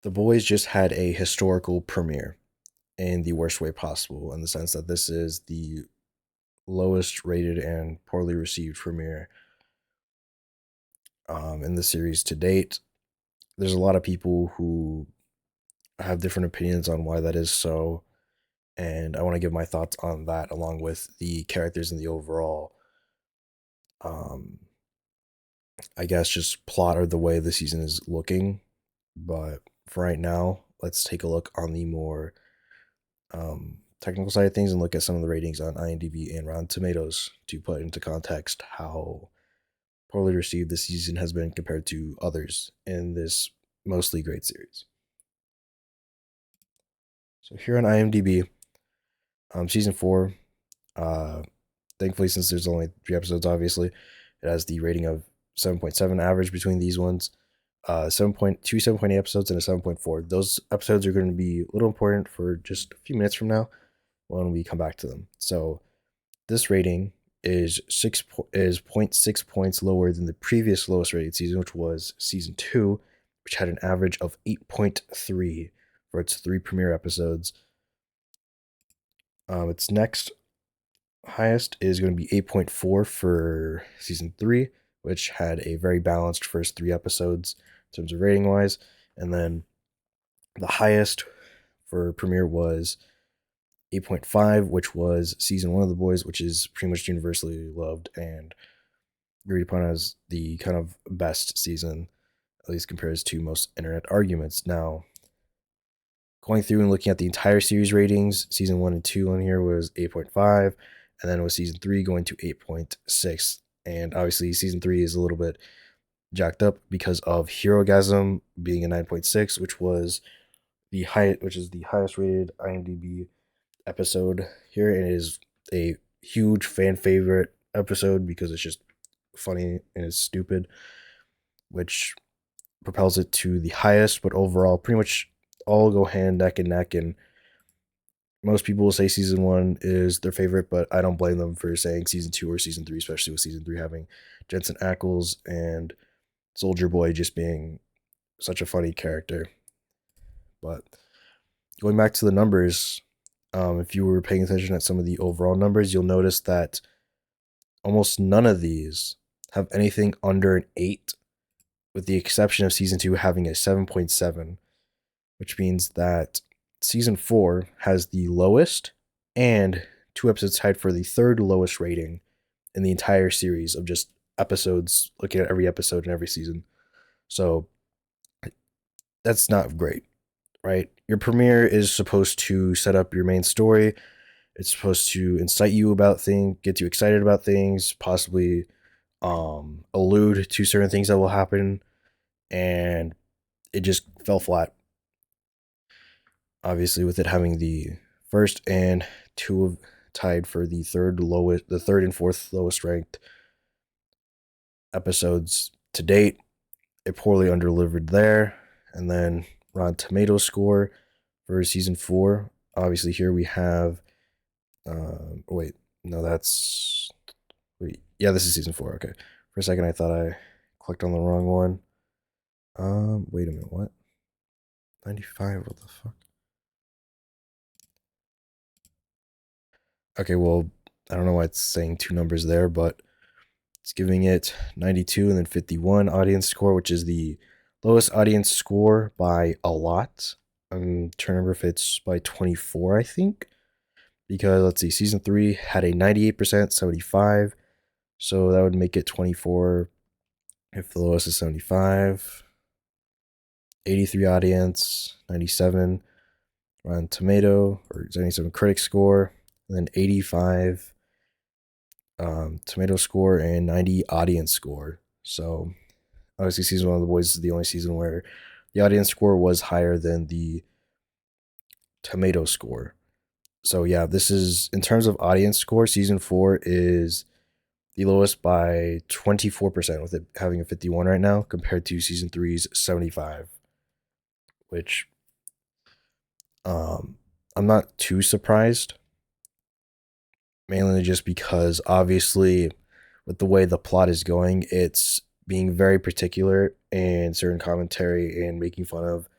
The Boys just had a historical premiere in the worst way possible, in the sense that this is the lowest rated and poorly received premiere in the series to date. There's a lot of people who have different opinions on why that is so, and I want to give my thoughts on that along with the characters and the overall, um, I guess, just plot or the way the season is looking. But for right now, let's take a look on the more technical side of things and look at some of the ratings on IMDb and Rotten Tomatoes to put into context how poorly received this season has been compared to others in this mostly great series. So here on IMDb, season four, uh, thankfully since there's only 3 episodes, obviously, it has the rating of 7.7 average between these ones. 7.2, 7.8 episodes and a 7.4. Those episodes are going to be a little important for just a few minutes from now when we come back to them. So this rating is 0.6 points lower than the previous lowest rated season, which was season 2, which had an average of 8.3 for its 3 premiere episodes. Its next highest is going to be 8.4 for season 3, which had a very balanced first 3 episodes in terms of rating wise. And then the highest for premiere was 8.5, which was season 1 of The Boys, which is pretty much universally loved and agreed upon as the kind of best season, at least compares to most internet arguments. Now, going through and looking at the entire series ratings, season 1 and 2 on here was 8.5, and then with season 3 going to 8.6. And obviously, season 3 is a little bit jacked up because of Herogasm being a 9.6, which is the highest rated IMDb episode here. It is a huge fan favorite episode because it's just funny and it's stupid, which propels it to the highest. But overall, pretty much all go hand neck and neck. And most people will say season 1 is their favorite, but I don't blame them for saying season 2 or season 3, especially with season 3 having Jensen Ackles and Soldier Boy just being such a funny character. But going back to the numbers, if you were paying attention at some of the overall numbers, you'll notice that almost none of these have anything under an 8, with the exception of season 2 having a 7.7, which means that season 4 has the lowest and 2 episodes tied for the third lowest rating in the entire series of just episodes, looking at every episode in every season. So that's not great, right? Your premiere is supposed to set up your main story. It's supposed to incite you about things, get you excited about things, possibly allude to certain things that will happen, and it just fell flat. Obviously, with it having the first and 2 tied for the third and fourth lowest ranked episodes to date, it poorly underdelivered there. And then Rotten Tomato score for season 4. Obviously, here we have. Wait, no, that's. Wait, yeah, this is season 4. Okay, for a second I thought I clicked on the wrong one. Wait a minute, what? 95. What the fuck? Okay, well, I don't know why it's saying 2 numbers there, but it's giving it 92 and then 51 audience score, which is the lowest audience score by a lot. I'm trying to remember if it's by 24, I think. Because let's see, season 3 had a 98%, 75. So that would make it 24 if the lowest is 75. 83 audience, 97 Rotten Tomato, or 77 critic score, and then 85 tomato score and 90 audience score. So obviously season 1 of The Boys is the only season where the audience score was higher than the tomato score. So yeah, this is, in terms of audience score, season 4 is the lowest by 24%, with it having a 51 right now compared to season 3's 75, which I'm not too surprised, mainly just because obviously with the way the plot is going, it's being very particular in certain commentary and making fun of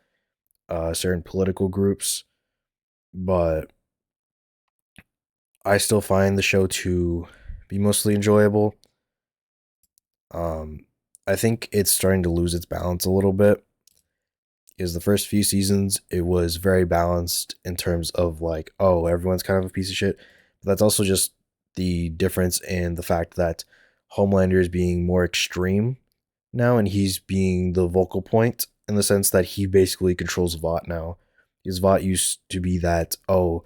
certain political groups, but I still find the show to be mostly enjoyable. Um, I think it's starting to lose its balance a little bit. Is the first few seasons it was very balanced in terms of like, oh, everyone's kind of a piece of shit. But that's also just the difference in the fact that Homelander is being more extreme now, and he's being the vocal point in the sense that he basically controls Vought now. Because Vought used to be that, oh,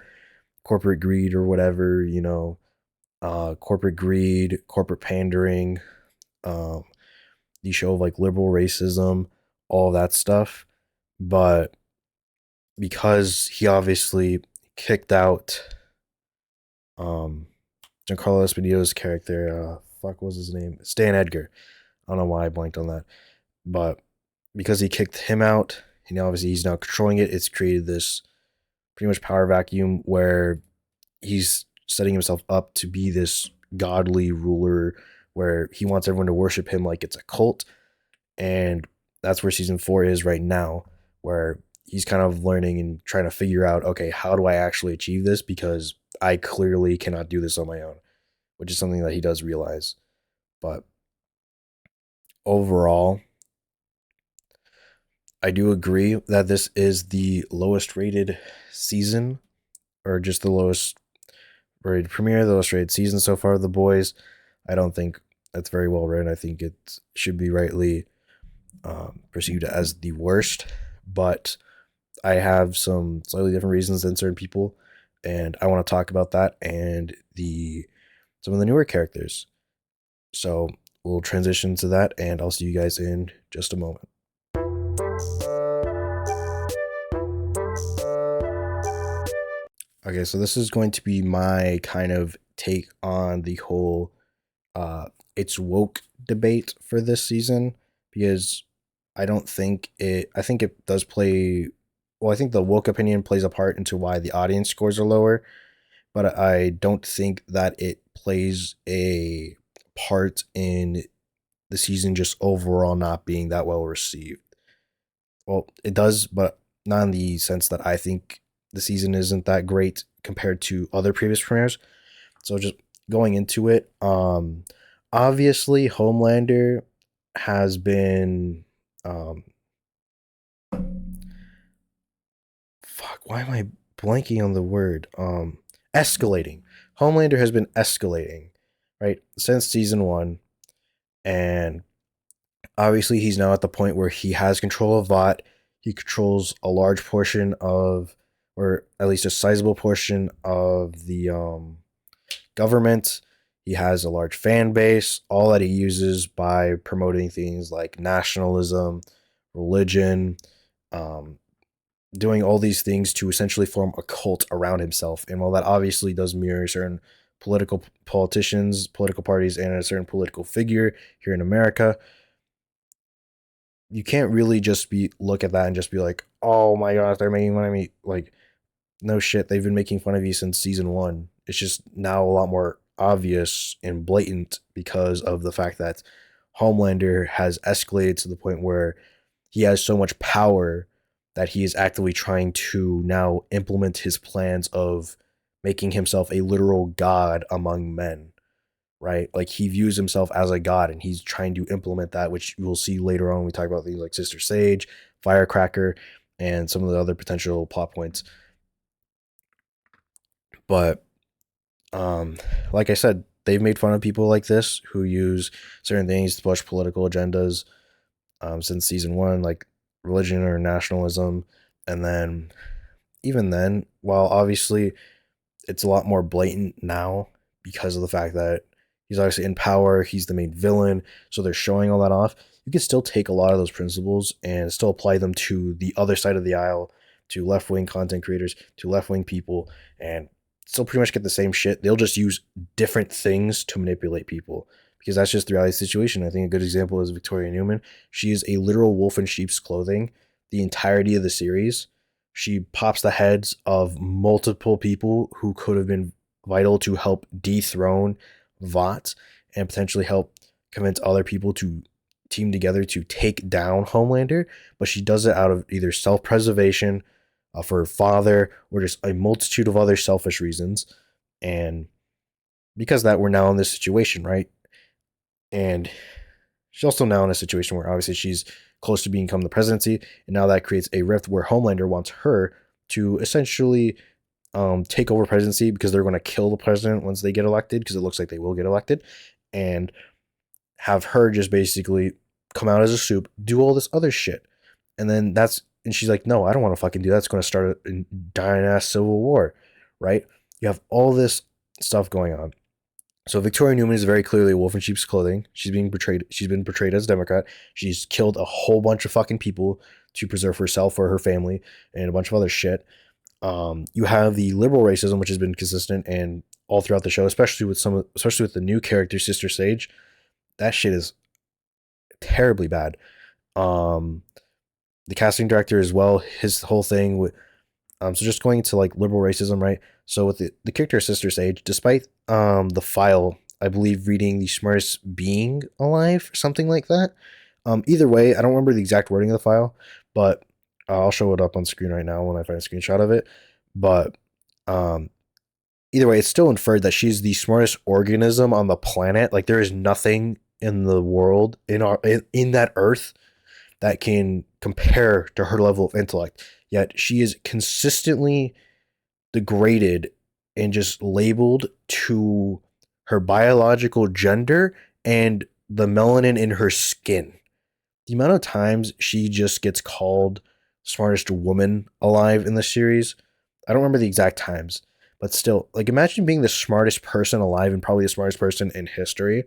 corporate greed or whatever, corporate greed, corporate pandering, um, the show of like liberal racism, all that stuff. But because he obviously kicked out um Giancarlo Esposito's character, fuck what was his name? Stan Edgar. I don't know why I blanked on that. But because he kicked him out, and obviously he's now controlling it, it's created this pretty much power vacuum where he's setting himself up to be this godly ruler where he wants everyone to worship him like it's a cult. And that's where season 4 is right now, where he's kind of learning and trying to figure out, okay, how do I actually achieve this? Because I clearly cannot do this on my own, which is something that he does realize. But overall, I do agree that this is the lowest rated season, or just the lowest rated premiere, the lowest rated season so far of The Boys. I don't think that's very well written. I think it should be rightly perceived as the worst, but I have some slightly different reasons than certain people, and I want to talk about that and the some of the newer characters. So we'll transition to that, and I'll see you guys in just a moment. Okay, so this is going to be my kind of take on the whole it's woke debate for this season, because I think it does play, well, I think the woke opinion plays a part into why the audience scores are lower, but I don't think that it plays a part in the season just overall not being that well received. Well, it does, but not in the sense that I think the season isn't that great compared to other previous premieres. So just going into it, obviously Homelander has been um fuck, why am I blanking on the word? Escalating. Homelander has been escalating, right? Since season 1, and obviously he's now at the point where he has control of Vought. He controls a large portion of, or at least a sizable portion of the government. He has a large fan base, all that he uses by promoting things like nationalism, religion, um, doing all these things to essentially form a cult around himself. And while that obviously does mirror certain politicians, political parties, and a certain political figure here in America, you can't really just be look at that and just be like, oh my gosh, they're making fun of me. Like, no shit, they've been making fun of you since season 1. It's just now a lot more obvious and blatant because of the fact that Homelander has escalated to the point where he has so much power that he is actively trying to now implement his plans of making himself a literal god among men, right? Like he views himself as a god and he's trying to implement that, which you will see later on when we talk about things like Sister Sage, Firecracker, and some of the other potential plot points. But like I said, they've made fun of people like this who use certain things to push political agendas since season 1, like religion or nationalism. And then, even then, while obviously it's a lot more blatant now because of the fact that he's obviously in power, he's the main villain, so they're showing all that off. You can still take a lot of those principles and still apply them to the other side of the aisle, to left wing content creators, to left wing people, and still pretty much get the same shit. They'll just use different things to manipulate people, because that's just the reality situation. I think a good example is Victoria Newman. She is a literal wolf in sheep's clothing the entirety of the series. She pops the heads of multiple people who could have been vital to help dethrone Vought and potentially help convince other people to team together to take down Homelander, but she does it out of either self-preservation, for her father, or just a multitude of other selfish reasons. And because of that, we're now in this situation, right? And she's also now in a situation where obviously she's close to become the presidency, and now that creates a rift where Homelander wants her to essentially take over presidency because they're going to kill the president once they get elected, because it looks like they will get elected, and have her just basically come out as a soup, do all this other shit. And then and she's like, no, I don't want to fucking do that. It's going to start a dying ass civil war, right? You have all this stuff going on. So Victoria Newman is very clearly a wolf in sheep's clothing. She's being portrayed. She's been portrayed as a Democrat. She's killed a whole bunch of fucking people to preserve herself or her family and a bunch of other shit. You have the liberal racism, which has been consistent and all throughout the show, especially with the new character, Sister Sage. That shit is terribly bad. Um, the casting director as well, his whole thing with so just going into like liberal racism, right? So with the character of Sister Sage, despite the file, I believe reading the smartest being alive or something like that. Either way, I don't remember the exact wording of the file, but I'll show it up on screen right now when I find a screenshot of it. But um, either way, it's still inferred that she's the smartest organism on the planet. Like there is nothing in the world in that Earth that can compare to her level of intellect. Yet she is consistently degraded and just labeled to her biological gender and the melanin in her skin. The amount of times she just gets called smartest woman alive in the series, I don't remember the exact times, but still, like imagine being the smartest person alive and probably the smartest person in history,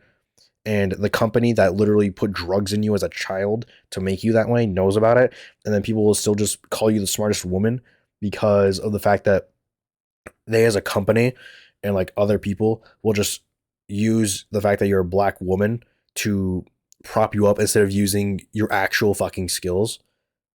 and the company that literally put drugs in you as a child to make you that way knows about it, and then people will still just call you the smartest woman because of the fact that they as a company and like other people will just use the fact that you're a black woman to prop you up instead of using your actual fucking skills,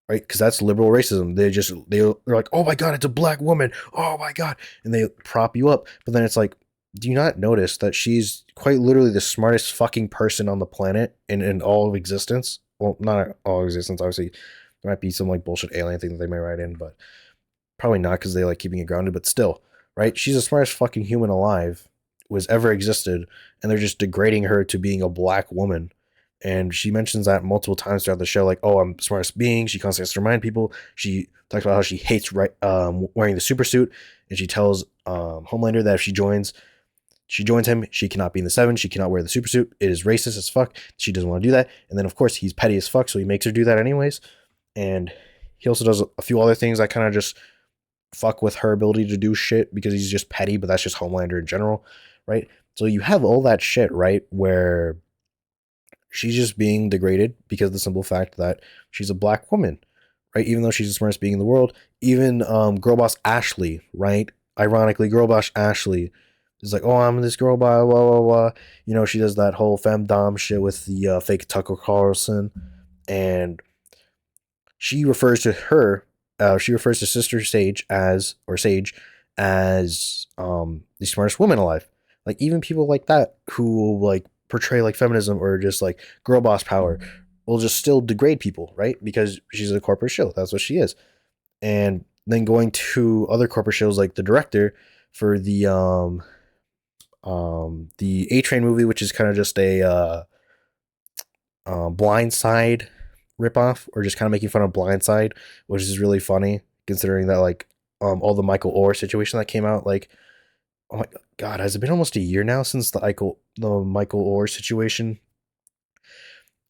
right? Because that's liberal racism. They're like, oh my god, it's a black woman, oh my god, and they prop you up. But then it's like, do you not notice that she's quite literally the smartest fucking person on the planet in all of existence? Well, not all of existence, obviously. There might be some like bullshit alien thing that they may write in, but probably not because they like keeping it grounded. But still, right? She's the smartest fucking human alive was ever existed, and they're just degrading her to being a black woman. And she mentions that multiple times throughout the show, like, "Oh, I'm the smartest being." She constantly has to remind people. She talks about how she hates wearing the super suit, and she tells Homelander that if she joins him, she cannot be in the Seven. She cannot wear the super suit. It is racist as fuck. She doesn't want to do that. And then, of course, he's petty as fuck, so he makes her do that anyways. And he also does a few other things that kind of just fuck with her ability to do shit because he's just petty, but that's just Homelander in general, right? So you have all that shit, right, where she's just being degraded because of the simple fact that she's a black woman, right? Even though she's the smartest being in the world. Even girl boss Ashley, right? Ironically, girl boss Ashley is like, oh, I'm this girl, blah, blah, blah, blah. You know, she does that whole femdom shit with the fake Tucker Carlson. And she refers to Sister Sage as the smartest woman alive. Like even people like that who like portray like feminism or just like girl boss power will just still degrade people, right? Because she's a corporate show. That's what she is. And then going to other corporate shows like the director for the A Train movie, which is kind of just a Blind Side ripoff, or just kind of making fun of Blind Side, which is really funny considering that like all the Michael Orr situation that came out. Like, oh my god, has it been almost a year now since the Michael Orr situation?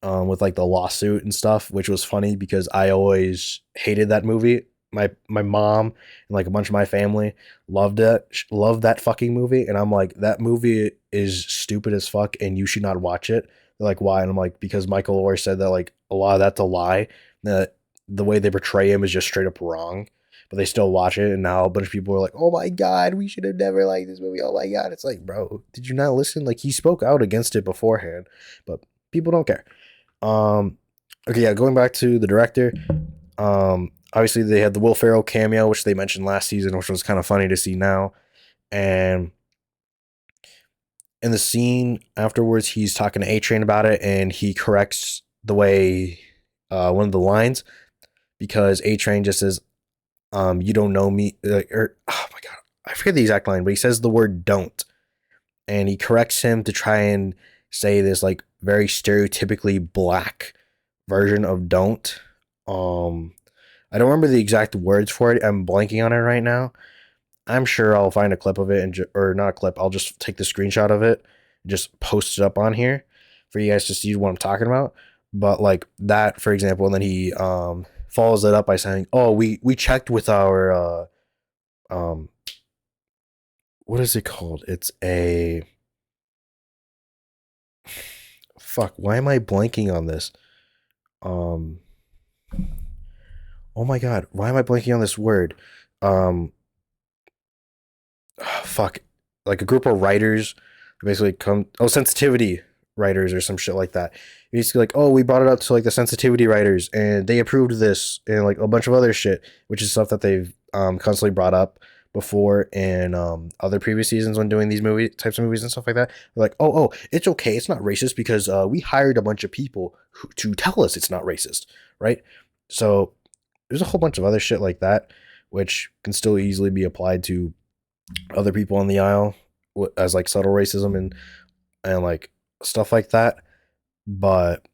With like the lawsuit and stuff, which was funny because I always hated that movie. My mom and like a bunch of my family loved that fucking movie, and I'm like, that movie is stupid as fuck, and you should not watch it. They're like, why? And I'm like, because Michael Orr said that like a lot of that's a lie. That the way they portray him is just straight up wrong. But they still watch it, and now a bunch of people are like, "Oh my god, we should have never liked this movie." Oh my god, it's like, bro, did you not listen? Like he spoke out against it beforehand, but people don't care. Um, okay, yeah, going back to the director. Obviously they had the Will Ferrell cameo, which they mentioned last season, which was kind of funny to see now. And in the scene afterwards, he's talking to A Train about it, and he corrects the way one of the lines, because A Train just says, you don't know me, or oh my god, I forget the exact line, but he says the word don't, and he corrects him to try and say this like very stereotypically black version of don't. Um, I don't remember the exact words for it. I'm blanking on it right now. I'm sure I'll find a clip of it or not a clip. I'll just take the screenshot of it, and just post it up on here for you guys to see what I'm talking about. But like that, for example, and then he follows it up by saying, "Oh, we checked with our um what is it called? It's a fuck. Why am I blanking on this? Um, oh my god, why am I blanking on this word? Um, fuck, like a group of writers basically come, oh, sensitivity writers or some shit like that. Basically like, oh, we brought it up to like the sensitivity writers and they approved this and like a bunch of other shit, which is stuff that they've constantly brought up before in other previous seasons when doing these movie types of movies and stuff like that. They're like, oh, it's okay, it's not racist because we hired a bunch of people to tell us it's not racist, right? So there's a whole bunch of other shit like that which can still easily be applied to other people on the aisle as like subtle racism and like stuff like that. But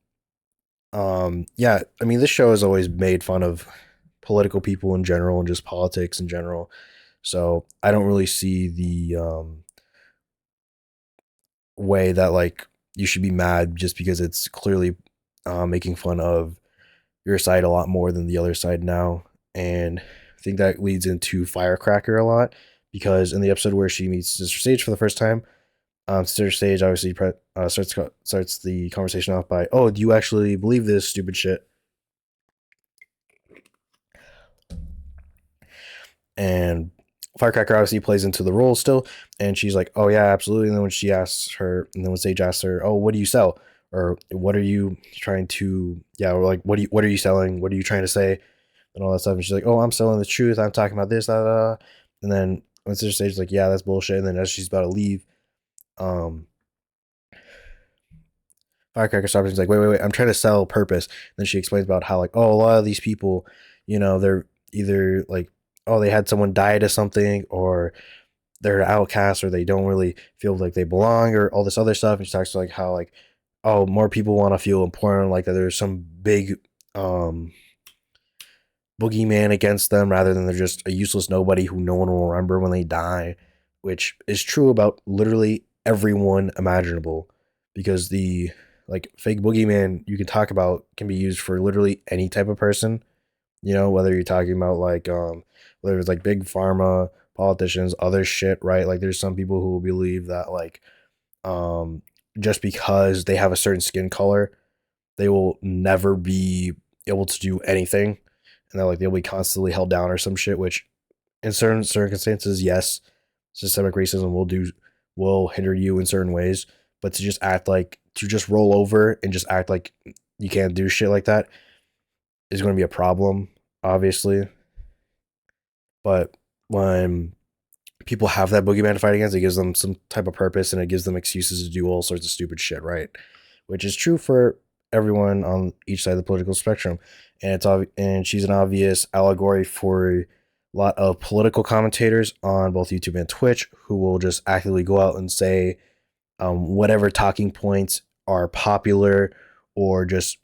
yeah, I mean this show has always made fun of political people in general and just politics in general. So I don't really see the way that like you should be mad just because it's clearly making fun of your side a lot more than the other side now. And I think that leads into Firecracker a lot because in the episode where she meets Sister Sage for the first time, Sister Sage obviously starts the conversation off by, "Oh, do you actually believe this stupid shit?" And Firecracker obviously plays into the role still, and she's like, "Oh yeah, absolutely." And then when Sage asks her, "Oh, what do you sell?" or "What are you trying to?" Yeah, or like, What are you selling? What are you trying to say?" and all that stuff. And she's like, "Oh, I'm selling the truth. I'm talking about this, da, da, da." And then when Sister Sage's like, "Yeah, that's bullshit." And then as she's about to leave, um, Firecracker stops and he's like, wait, I'm trying to sell purpose. And then she explains about how like, oh, a lot of these people, they're either like, oh, they had someone die to something, or they're outcasts, or they don't really feel like they belong, or all this other stuff. And she talks to like how like, oh, more people want to feel important, like that there's some big um boogeyman against them rather than they're just a useless nobody who no one will remember when they die, which is true about literally everyone imaginable because the like fake boogeyman you can talk about can be used for literally any type of person, whether you're talking about like whether it's like big pharma, politicians, other shit, right? Like there's some people who will believe that like um just because they have a certain skin color they will never be able to do anything, and that like they'll be constantly held down or some shit. Which in certain circumstances, yes, systemic racism will hinder you in certain ways. But to just roll over and just act like you can't do shit like that is going to be a problem, obviously. But when people have that boogeyman to fight against, it gives them some type of purpose and it gives them excuses to do all sorts of stupid shit, right? Which is true for everyone on each side of the political spectrum. And and she's an obvious allegory for a lot of political commentators on both YouTube and Twitch who will just actively go out and say whatever talking points are popular or just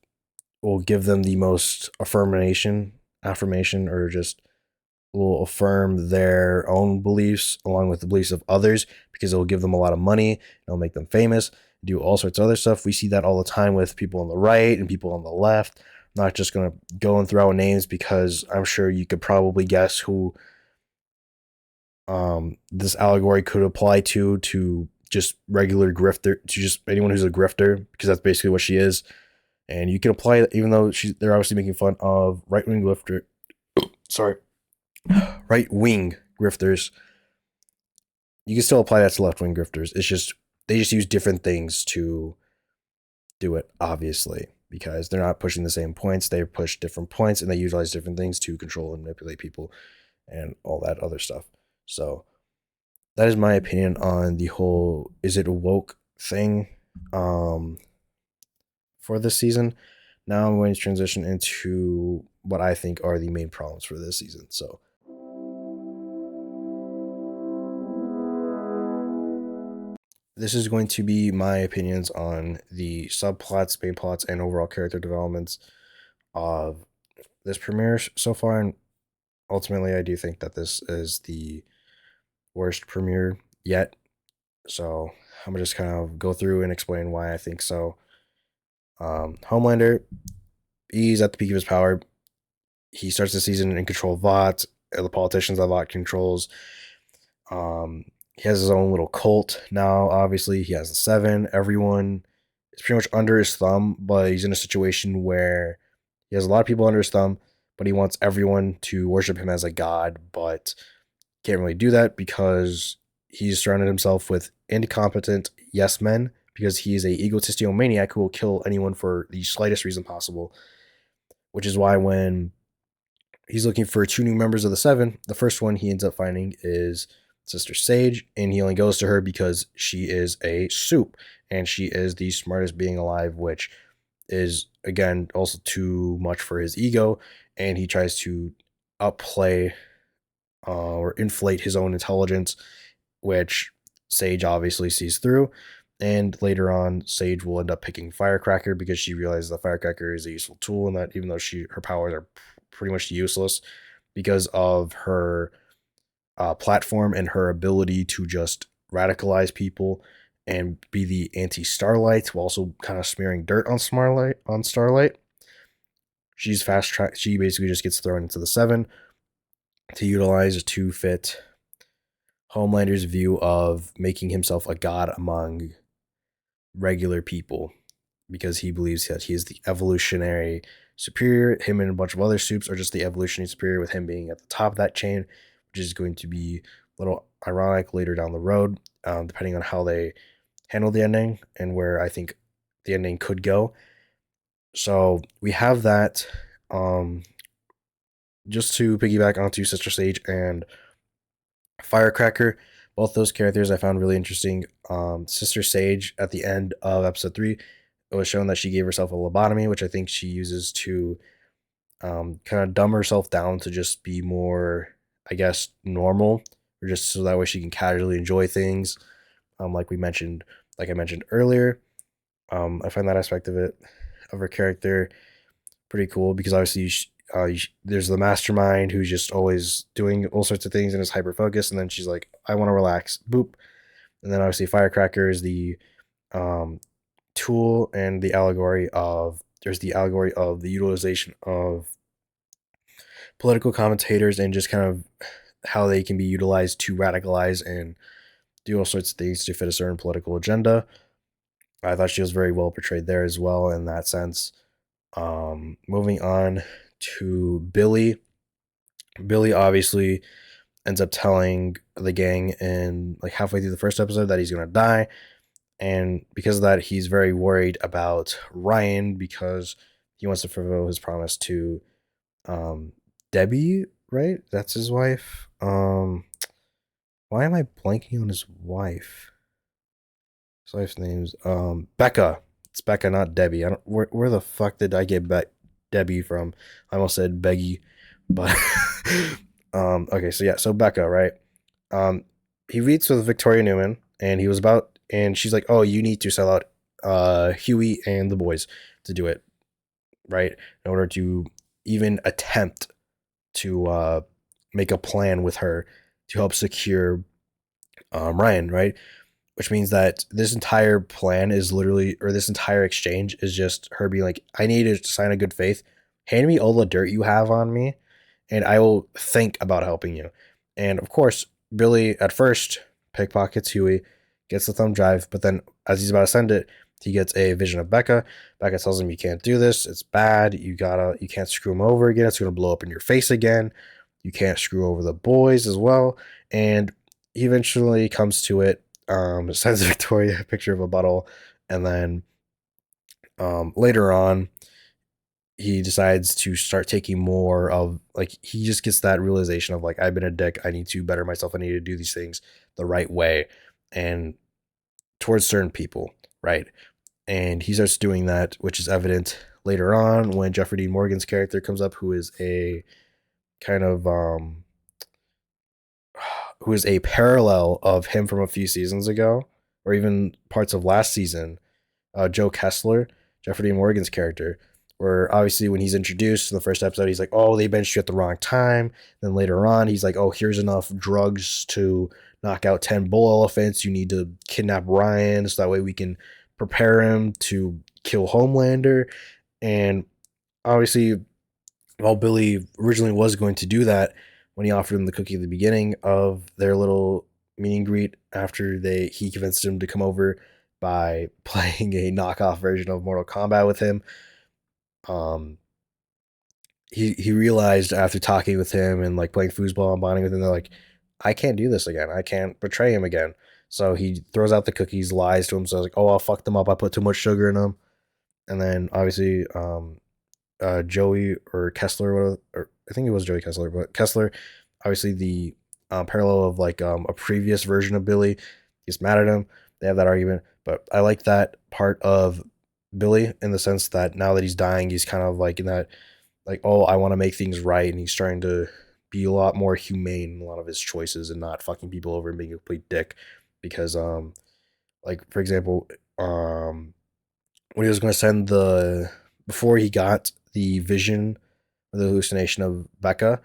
will give them the most affirmation, or just will affirm their own beliefs along with the beliefs of others because it will give them a lot of money. It'll make them famous, do all sorts of other stuff. We see that all the time with people on the right and people on the left. I'm not just going to go and throw out names because I'm sure you could probably guess who this allegory could apply to just regular grifter, to just anyone who's a grifter, because that's basically what she is. And you can apply it, even though they're obviously making fun of sorry, right wing grifters. You can still apply that to left wing grifters. It's just they just use different things to do it, obviously, because they're not pushing the same points. They push different points and they utilize different things to control and manipulate people and all that other stuff. So that is my opinion on the whole is it woke thing for this season. now I'm going to transition into what I think are the main problems for this season. So this is going to be my opinions on the subplots, main plots, and overall character developments of this premiere so far. And ultimately, I do think that this is the worst premiere yet. So I'm gonna just kind of go through and explain why I think so. Homelander, he's at the peak of his power. He starts the season in control of Vought, the politicians that Vought controls. He has his own little cult now. Obviously, he has the Seven. Everyone is pretty much under his thumb, but he's in a situation where he has a lot of people under his thumb, but he wants everyone to worship him as a god, but can't really do that because he's surrounded himself with incompetent yes men because he is a egotistical maniac who will kill anyone for the slightest reason possible. Which is why when he's looking for two new members of the Seven, the first one he ends up finding is Sister Sage, and he only goes to her because she is a soup and she is the smartest being alive, which is again also too much for his ego, and he tries to upplay or inflate his own intelligence, which Sage obviously sees through. And later on, Sage will end up picking Firecracker because she realizes that Firecracker is a useful tool, and that even though her powers are pretty much useless because of her platform and her ability to just radicalize people and be the anti-Starlight while also kind of smearing dirt on Starlight. She's fast track. She basically just gets thrown into the Seven to utilize to fit Homelander's view of making himself a god among regular people because he believes that he is the evolutionary superior. Him and a bunch of other soups are just the evolutionary superior, with him being at the top of that chain, which is going to be a little ironic later down the road, depending on how they handle the ending and where I think the ending could go. So we have that. Just to piggyback onto Sister Sage and Firecracker, both those characters I found really interesting. Sister Sage at the end of episode 3, it was shown that she gave herself a lobotomy, which I think she uses to kind of dumb herself down to just be more, I guess, normal, or just so that way she can casually enjoy things. Like I mentioned earlier, I find that aspect of it, of her character, pretty cool because obviously there's the mastermind who's just always doing all sorts of things and is hyper focused, and then she's like, I want to relax, boop. And then obviously Firecracker is the um, tool, and the allegory of there's the allegory of the utilization of political commentators and just kind of how they can be utilized to radicalize and do all sorts of things to fit a certain political agenda. I thought she was very well portrayed there as well in that sense. Moving on to Billy. Billy obviously ends up telling the gang in like halfway through the first episode that he's gonna die, and because of that, he's very worried about Ryan because he wants to fulfill his promise to um, Debbie. Right, that's his wife. Why am I blanking on his wife? His wife's name's Becca. It's Becca, not Debbie. I don't. Where the fuck did I get Debbie from? I almost said Beggy, but okay. So yeah, so Becca, right? Um, he meets with Victoria Newman, and she's like, "Oh, you need to sell out Huey and the boys to do it, right? In order to even attempt to make a plan with her to help secure Ryan, right? Which means that this entire plan is literally, or this entire exchange is just her being like, I need to sign a good faith. Hand me all the dirt you have on me, and I will think about helping you. And of course, Billy at first pickpockets Huey, gets the thumb drive, but then as he's about to send it, he gets a vision of Becca. Becca tells him, you can't do this. It's bad. You can't screw him over again. It's going to blow up in your face again. You can't screw over the boys as well. And he eventually comes to it, sends Victoria a picture of a bottle, and then later on, he decides to start taking more of, like, he just gets that realization of like, I've been a dick. I need to better myself. I need to do these things the right way and towards certain people, right? And he starts doing that, which is evident later on when Jeffrey Dean Morgan's character comes up, who is a kind of who is a parallel of him from a few seasons ago, or even parts of last season. Joe Kessler, Jeffrey Dean Morgan's character, where obviously when he's introduced in the first episode, he's like, "Oh, they benched you at the wrong time." Then later on, he's like, "Oh, here's enough drugs to knock out 10 bull elephants. You need to kidnap Ryan so that way we can prepare him to kill Homelander." And obviously, while Billy originally was going to do that, when he offered him the cookie at the beginning of their little meet and greet after he convinced him to come over by playing a knockoff version of Mortal Kombat with him. Um, he realized after talking with him and like playing foosball and bonding with him, they're like, I can't do this again. I can't betray him again. So he throws out the cookies, lies to him. So I was like, oh, I'll fuck them up. I put too much sugar in them. And then obviously, Joey or Kessler, or I think it was Joey Kessler, but Kessler, obviously the parallel of like a previous version of Billy, he's mad at him. They have that argument, but I like that part of Billy in the sense that now that he's dying, he's kind of like in that, like, oh, I want to make things right, and he's trying to be a lot more humane in a lot of his choices and not fucking people over and being a complete dick, because like for example, when he was going to send the before he got the vision or the hallucination of Becca,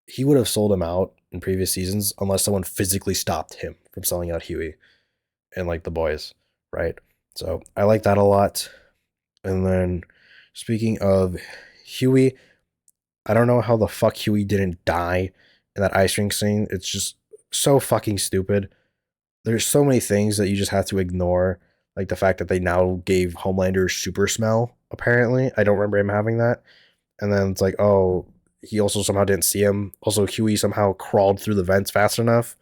he would have sold him out in previous seasons unless someone physically stopped him from selling out Huey and like the boys, right? So I like that a lot. And then speaking of Huey, I don't know how the fuck Huey didn't die in that ice rink scene. It's just so fucking stupid. There's so many things that you just have to ignore, like the fact that they now gave Homelander super smell. Apparently, I don't remember him having that. And then it's like, oh, he also somehow didn't see him. Also, Huey somehow crawled through the vents fast enough.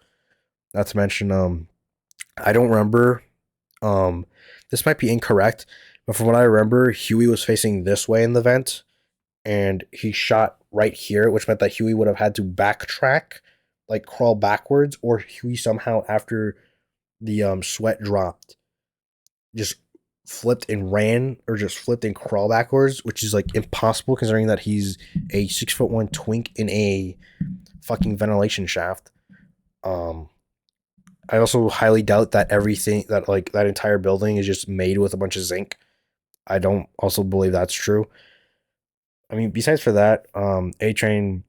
Not to mention, I don't remember. Um, this might be incorrect, but from what I remember, Huey was facing this way in the vent, and he shot right here, which meant that Huey would have had to backtrack, like crawl backwards, or Huey somehow after the sweat dropped just flipped and ran, or just flipped and crawl backwards, which is like impossible considering that he's a 6'1" twink in a fucking ventilation shaft. Um, I also highly doubt that everything that like that entire building is just made with a bunch of zinc. I don't also believe that's true. I mean, besides for that, A Train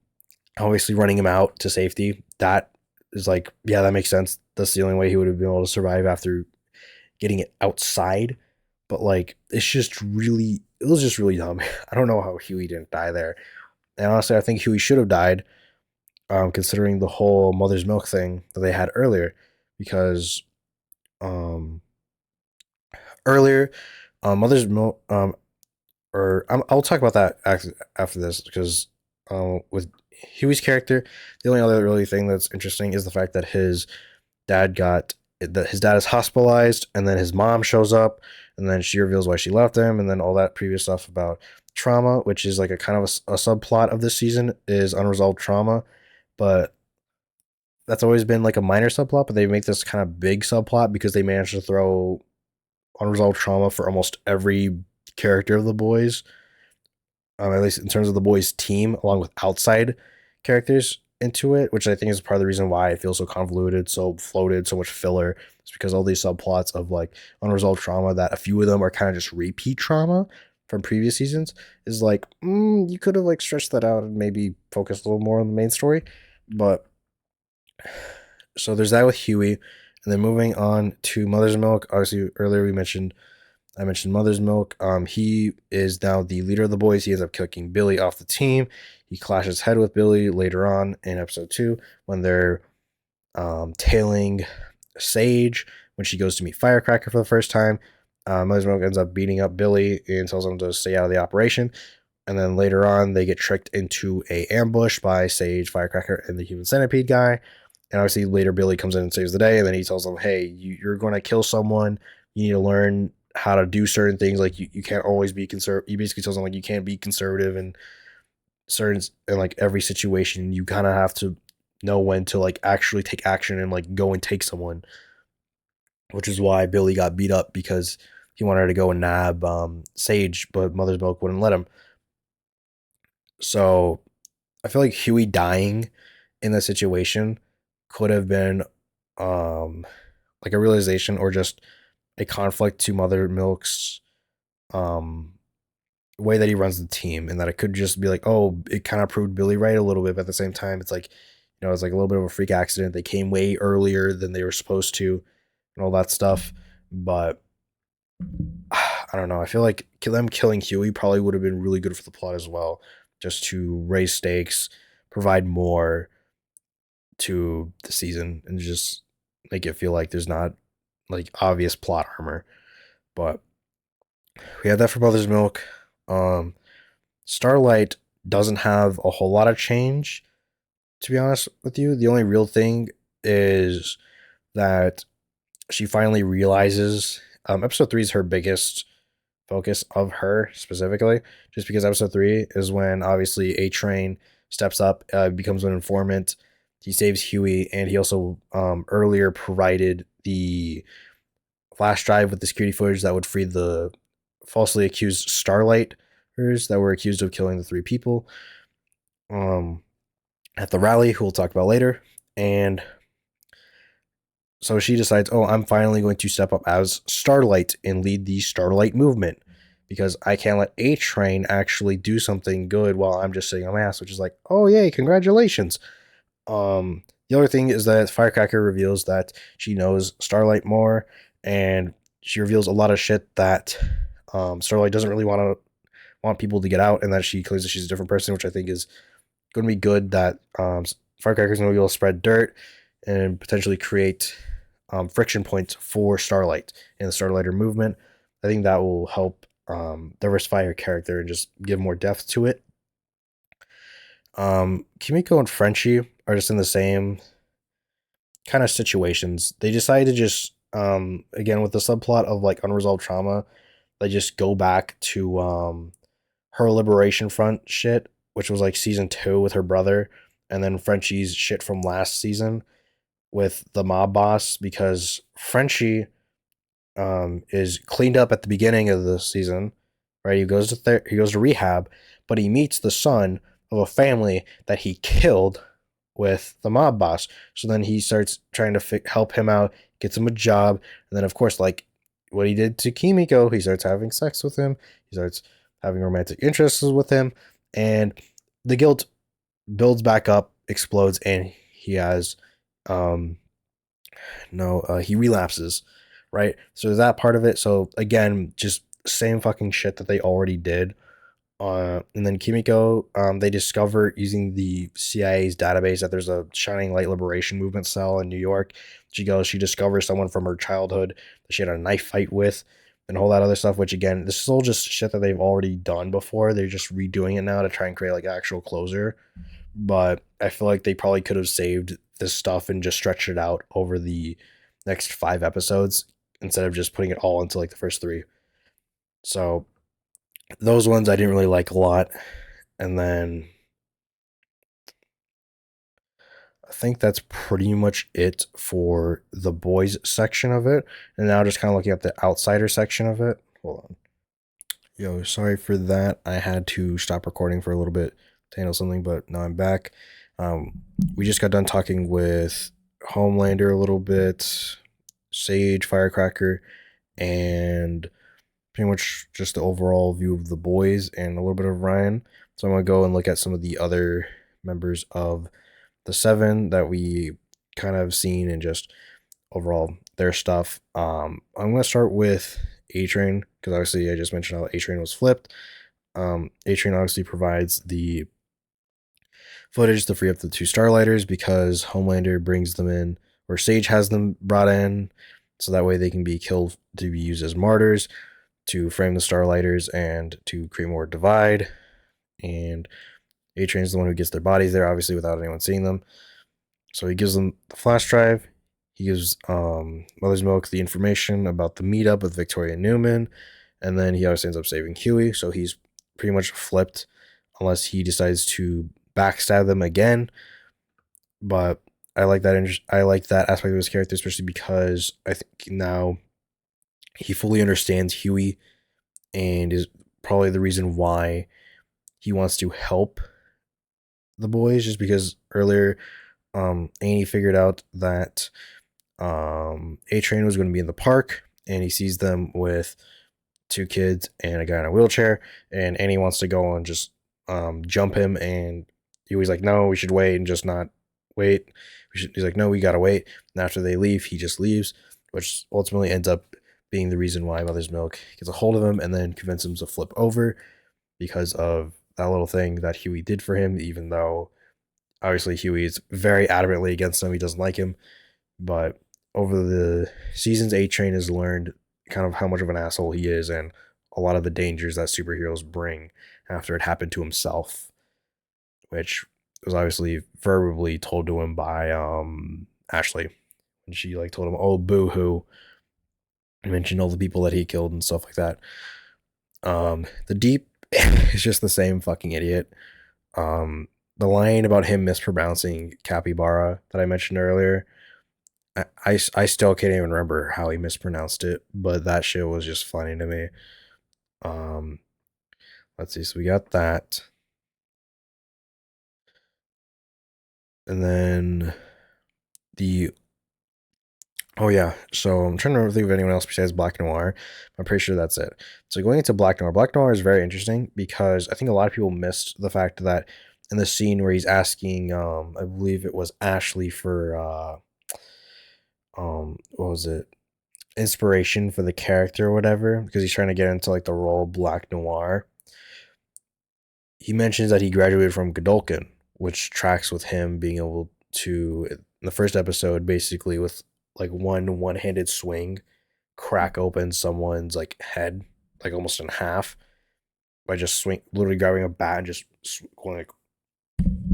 obviously running him out to safety. That is like, yeah, that makes sense. That's the only way he would have been able to survive after getting it outside. But like, it was just really dumb. I don't know how Huey didn't die there. And honestly, I think Huey should have died, considering the whole mother's milk thing that they had earlier. Because um, earlier, mother's milk, I'll talk about that after this because with Huey's character, the only other really thing that's interesting is the fact that his dad is hospitalized, and then his mom shows up, and then she reveals why she left him, and then all that previous stuff about trauma, which is like a kind of a subplot of this season, is unresolved trauma, but that's always been like a minor subplot, but they make this kind of big subplot because they managed to throw unresolved trauma for almost every character of the boys, at least in terms of the boys' team, along with outside characters into it, which I think is part of the reason why it feels so convoluted, so floated, so much filler. It's because all these subplots of like unresolved trauma, that a few of them are kind of just repeat trauma from previous seasons, is like, you could have like stretched that out and maybe focused a little more on the main story. But so there's that with Huey. And then moving on to Mother's Milk. Obviously, earlier I mentioned Mother's Milk. He is now the leader of the boys. He ends up kicking Billy off the team. He clashes head with Billy later on in episode 2 when they're tailing Sage when she goes to meet Firecracker for the first time. Mother's Milk ends up beating up Billy and tells him to stay out of the operation. And then later on, they get tricked into a ambush by Sage, Firecracker, and the Human Centipede guy. And obviously, later Billy comes in and saves the day. And then he tells them, "Hey, you're going to kill someone. You need to learn how to do certain things. Like you can't always be conservative." He basically tells them like you can't be conservative in certain in like every situation. You kind of have to know when to like actually take action and like go and take someone, which is why Billy got beat up because he wanted to go and nab Sage, but Mother's Milk wouldn't let him. So I feel like Huey dying in that situation could have been um like a realization or just a conflict to Mother Milk's um way that he runs the team, and that it could just be like, oh, it kind of proved Billy right a little bit, but at the same time it's like, it's like a little bit of a freak accident. They came way earlier than they were supposed to and all that stuff. But I don't know. I feel like them killing Huey probably would have been really good for the plot as well, just to raise stakes, provide more to the season, and just make it feel like there's not like obvious plot armor. But we had that for Mother's Milk. Um, Starlight doesn't have a whole lot of change, to be honest with you. The only real thing is that she finally realizes episode 3 is her biggest focus of her specifically, just because episode 3 is when obviously A Train steps up, becomes an informant. He saves Huey, and he also earlier provided the flash drive with the security footage that would free the falsely accused Starlighters that were accused of killing the 3 people um, at the rally, who we'll talk about later. And so she decides, oh, I'm finally going to step up as Starlight and lead the Starlight movement, because I can't let A Train actually do something good while I'm just sitting on my ass, which is like, oh, yay, congratulations. The other thing is that Firecracker reveals that she knows Starlight more, and she reveals a lot of shit that Starlight doesn't really want people to get out, and that she claims that she's a different person, which I think is going to be good. That Firecracker's going to be able to spread dirt and potentially create friction points for Starlight and the Starlighter movement. I think that will help diversify her character and just give more depth to it. Kimiko and Frenchie are just in the same kind of situations. They decide to just again with the subplot of like unresolved trauma, they just go back to her Liberation Front shit, which was like season 2 with her brother, and then Frenchie's shit from last season with the mob boss, because Frenchie is cleaned up at the beginning of the season, right? He goes to rehab, but he meets the son of a family that he killed with the mob boss. So then he starts trying to help him out, gets him a job, and then of course, like what he did to Kimiko, he starts having sex with him. He starts having romantic interests with him, and the guilt builds back up, explodes, and he has um no he relapses, right? So that part of it. So again, just same fucking shit that they already did. And then Kimiko, they discover using the CIA's database that there's a Shining Light Liberation Movement cell in New York. She discovers someone from her childhood that she had a knife fight with, and all that other stuff, which again, this is all just shit that they've already done before. They're just redoing it now to try and create like actual closure. But I feel like they probably could have saved this stuff and just stretched it out over the next 5 episodes instead of just putting it all into like the first 3. So those ones I didn't really like a lot. And then I think that's pretty much it for the boys section of it. And now just kind of looking at the outsider section of it. Hold on. Yo, sorry for that. I had to stop recording for a little bit to handle something, but now I'm back. We just got done talking with Homelander a little bit, Sage, Firecracker, and pretty much just the overall view of the boys and a little bit of Ryan. So I'm gonna go and look at some of the other members of the 7 that we kind of seen and just overall their stuff. I'm gonna start with A Train, because obviously I just mentioned how A Train was flipped. A Train obviously provides the footage to free up the 2 Starlighters, because Homelander brings them in, or Sage has them brought in, so that way they can be killed to be used as martyrs to frame the Starlighters and to create more divide. And A Train is the one who gets their bodies there, obviously without anyone seeing them. So he gives them the flash drive. He gives Mother's Milk the information about the meetup with Victoria Newman, and then he obviously ends up saving Huey. So he's pretty much flipped, unless he decides to backstab them again. But I like that. I like that aspect of his character, especially because I think now he fully understands Huey and is probably the reason why he wants to help the boys, just because earlier Annie figured out that A Train was going to be in the park, and he sees them with two kids and a guy in a wheelchair, and Annie wants to go and just jump him, and he was like, "No, we should wait and just not wait." He's like, "No, we gotta wait." And after they leave, he just leaves, which ultimately ends up being the reason why Mother's Milk gets a hold of him and then convinces him to flip over because of that little thing that Huey did for him, even though obviously Huey is very adamantly against him. He doesn't like him. But over the seasons, A Train has learned kind of how much of an asshole he is and a lot of the dangers that superheroes bring after it happened to himself, which was obviously verbally told to him by Ashley. And she like told him, "Oh, boo hoo," and mentioned all the people that he killed and stuff like that. The Deep is just the same fucking idiot. Um, the line about him mispronouncing capybara that I mentioned earlier, I still can't even remember how he mispronounced it, but that shit was just funny to me. Um, let's see. So we got that, and then the oh yeah. So I'm trying to think of anyone else besides Black Noir. I'm pretty sure that's it. So going into Black Noir, Black Noir is very interesting because I think a lot of people missed the fact that in the scene where he's asking, I believe it was Ashley for what was it? Inspiration for the character or whatever, because he's trying to get into like the role of Black Noir. He mentions that he graduated from Godolkin, which tracks with him being able to, in the first episode, basically with like one-handed swing, crack open someone's like head, like almost in half by just literally grabbing a bat and going like,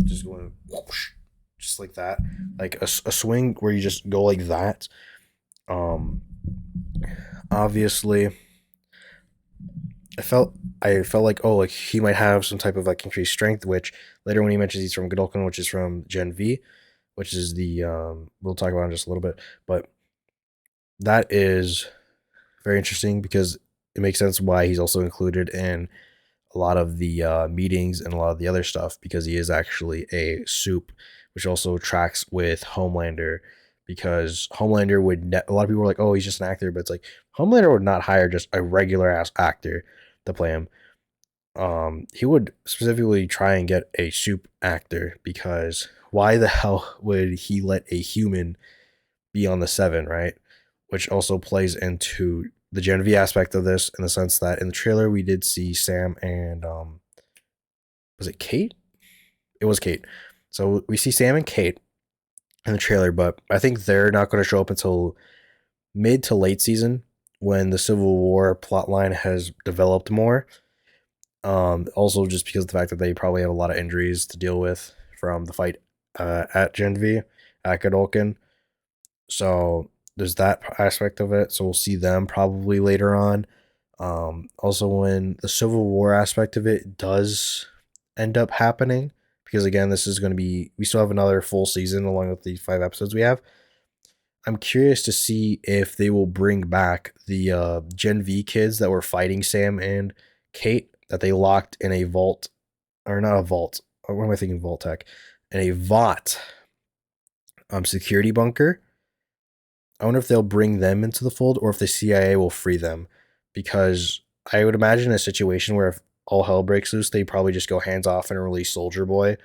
just going whoosh, just like that, like a swing where you just go like that. Um, obviously, I felt I felt like, oh, like he might have some type of like increased strength, which later when he mentions he's from Godolkin, which is from Gen V, which is the we'll talk about in just a little bit, but that is very interesting because it makes sense why he's also included in a lot of the meetings and a lot of the other stuff, because he is actually a soup, which also tracks with Homelander, because Homelander a lot of people were like, oh, he's just an actor, but it's like Homelander would not hire just a regular ass actor to play him. He would specifically try and get a soup actor, because why the hell would he let a human be on the seven, right? Which also plays into the Gen V aspect of this, in the sense that in the trailer we did see Sam and was it Kate? It was Kate. So we see Sam and Kate in the trailer, but I think they're not going to show up until mid to late season when the Civil War plotline has developed more. Also, just because of the fact that they probably have a lot of injuries to deal with from the fight at Gen V at Godolkin. So there's that aspect of it. So we'll see them probably later on. Also, when the Civil War aspect of it does end up happening, because again, this is going to be, we still have another full season along with the 5 episodes we have. I'm curious to see if they will bring back the Gen V kids that were fighting Sam and Kate that they locked in a vault, or not a vault. What am I thinking? Vault Tech, in a Vought security bunker. I wonder if they'll bring them into the fold or if the CIA will free them, because I would imagine a situation where if all hell breaks loose, they probably just go hands off and release Soldier Boy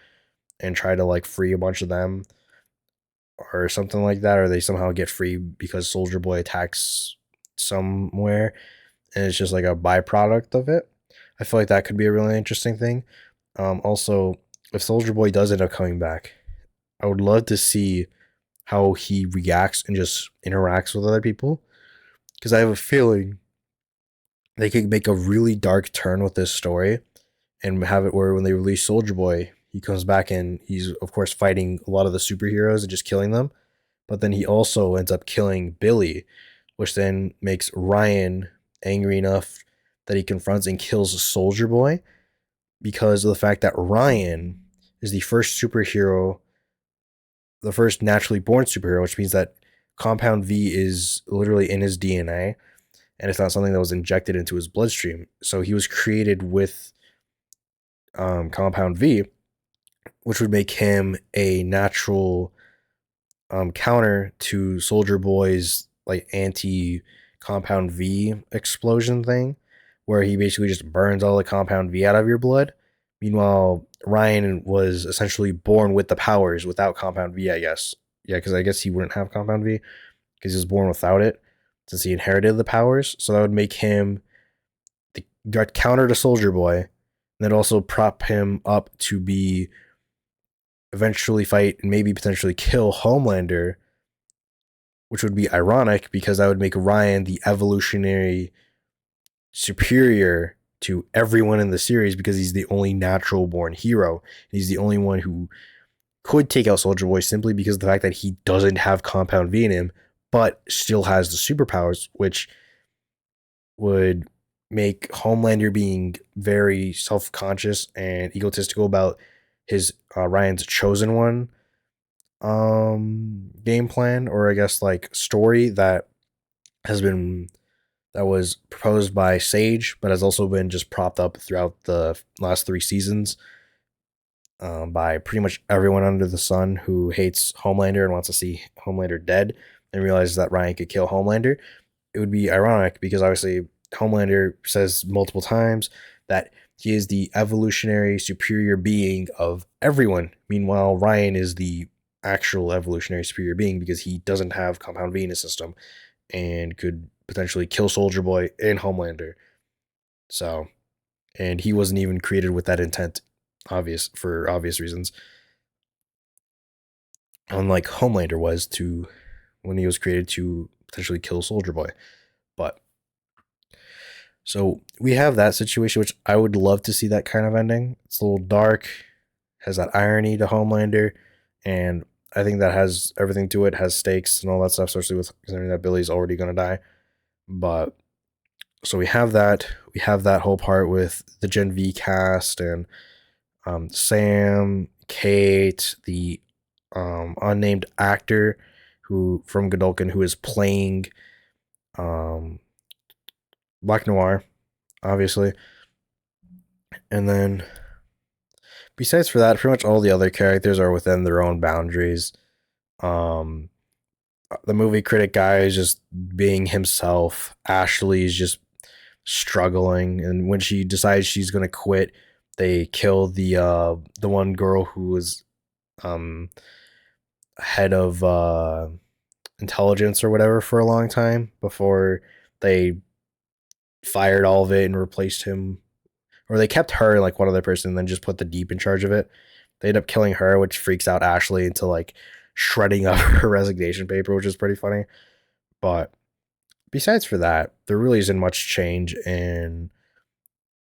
and try to like free a bunch of them or something like that, or they somehow get free because Soldier Boy attacks somewhere and it's just like a byproduct of it. I feel like that could be a really interesting thing. Also, if Soldier Boy does end up coming back, I would love to see how he reacts and just interacts with other people, because I have a feeling they could make a really dark turn with this story and have it where when they release Soldier Boy, he comes back and he's of course fighting a lot of the superheroes and just killing them. But then he also ends up killing Billy, which then makes Ryan angry enough that he confronts and kills Soldier Boy, because of the fact that Ryan is the first superhero, the first naturally born superhero, which means that Compound V is literally in his DNA. and it's not something that was injected into his bloodstream. So he was created with compound V, which would make him a natural counter to Soldier Boy's like anti compound V explosion thing, where he basically just burns all the compound V out of your blood. Meanwhile, Ryan was essentially born with the powers without compound V, I guess. Yeah, because I guess he wouldn't have compound V because he was born without it since he inherited the powers. So that would make him the counter to Soldier Boy, and then also prop him up to be eventually fight and maybe potentially kill Homelander, which would be ironic because that would make Ryan the evolutionary superior to everyone in the series because he's the only natural born hero. He's the only one who could take out Soldier Boy simply because of the fact that he doesn't have compound V in him, but still has the superpowers, which would make Homelander being very self conscious and egotistical about his Ryan's chosen one game plan, or I guess like story has been that was proposed by Sage, but has also been just propped up throughout the last 3 seasons by pretty much everyone under the sun who hates Homelander and wants to see Homelander dead and realizes that Ryan could kill Homelander. It would be ironic because obviously Homelander says multiple times that he is the evolutionary superior being of everyone. Meanwhile, Ryan is the actual evolutionary superior being because he doesn't have compound V in his system and could potentially kill Soldier Boy and Homelander. So, and he wasn't even created with that intent, for obvious reasons. Unlike Homelander was to when he was created to potentially kill Soldier Boy. But so we have that situation, which I would love to see that kind of ending. It's a little dark, has that irony to Homelander, and I think that has everything to it, has stakes and all that stuff, especially with considering that Billy's already gonna die. But so we have that. We have that whole part with the Gen V cast and Sam, Kate, the unnamed actor who from Godolkin who is playing um, Black Noir, obviously, and then besides for that, pretty much all the other characters are within their own boundaries. Um, the movie critic guy is just being himself. Ashley is just struggling, and when she decides she's gonna quit, they kill the one girl who was um head of intelligence or whatever for a long time before they fired all of it and replaced him, or they kept her like one other person and then just put the Deep in charge of it. They end up killing her, which freaks out Ashley into like shredding up her resignation paper, which is pretty funny. But besides for that, there really isn't much change in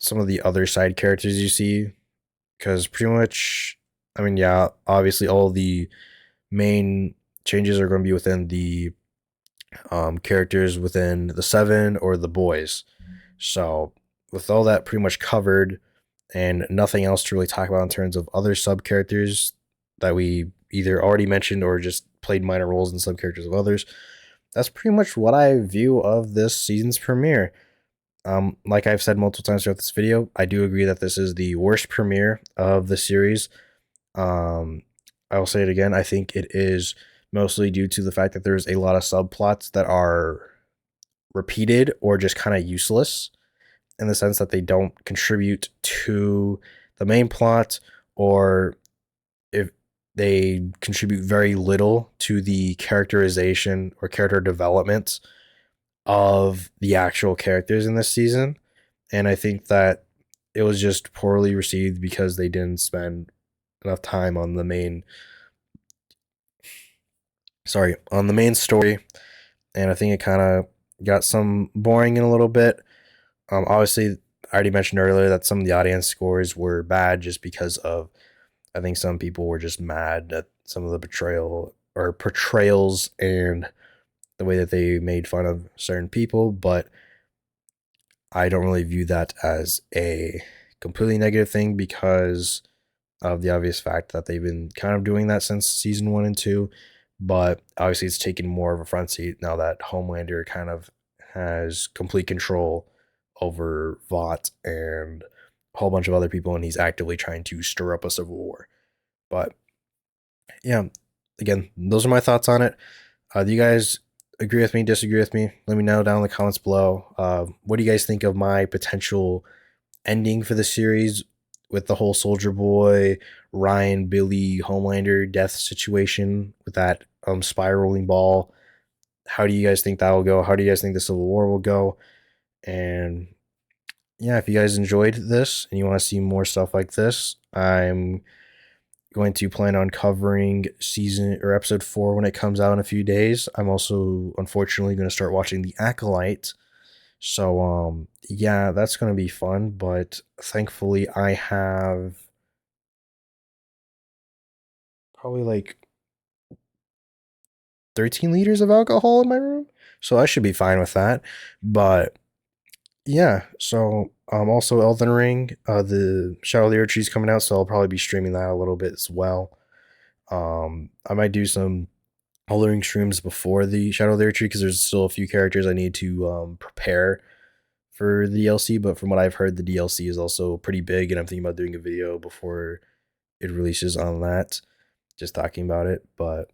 some of the other side characters you see because pretty much, I mean, yeah, obviously all the main changes are going to be within the characters within the Seven or the Boys. So with all that pretty much covered and nothing else to really talk about in terms of other sub characters that we either already mentioned or just played minor roles in sub characters of others, that's pretty much what I view of this season's premiere. Like I've said multiple times throughout this video, I do agree that this is the worst premiere of the series. Um, I will say it again. I think it is mostly due to the fact that there's a lot of subplots that are repeated or just kind of useless in the sense that they don't contribute to the main plot, or if they contribute very little to the characterization or character development of the actual characters in this season. And I think that it was just poorly received because they didn't spend enough time on the main story. And I think it kind of got some boring in a little bit. Obviously, I already mentioned earlier that some of the audience scores were bad just because of, I think some people were just mad at some of the portrayals and the way that they made fun of certain people, but I don't really view that as a completely negative thing because of the obvious fact that they've been kind of doing that since season 1 and 2. But obviously, it's taken more of a front seat now that Homelander kind of has complete control over Vought and a whole bunch of other people, and he's actively trying to stir up a civil war. But yeah, again, those are my thoughts on it. Do you guys agree with me, disagree with me? Let me know down in the comments below. What do you guys think of my potential ending for the series with the whole Soldier Boy, Ryan, Billy, Homelander death situation with that spiraling ball? How do you guys think that will go? How do you guys think the Civil War will go? And yeah, if you guys enjoyed this and you want to see more stuff like this, I'm going to plan on covering season or episode 4 when it comes out in a few days. I'm also unfortunately going to start watching The Acolyte. So yeah, that's going to be fun, but thankfully I have probably like 13 liters of alcohol in my room. So I should be fine with that. But yeah, so also Elden Ring, the Shadow of the Erdtree is coming out, so I'll probably be streaming that a little bit as well. I might do some Elden Ring streams before the Shadow of the Erdtree because there's still a few characters I need to prepare for the DLC. But from what I've heard, the DLC is also pretty big, and I'm thinking about doing a video before it releases on that, just talking about it. But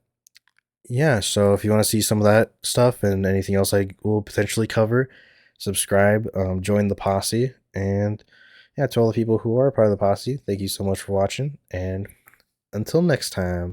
yeah, so if you want to see some of that stuff and anything else I will potentially cover, subscribe, join the posse, and yeah, to all the people who are part of the posse, thank you so much for watching, and until next time.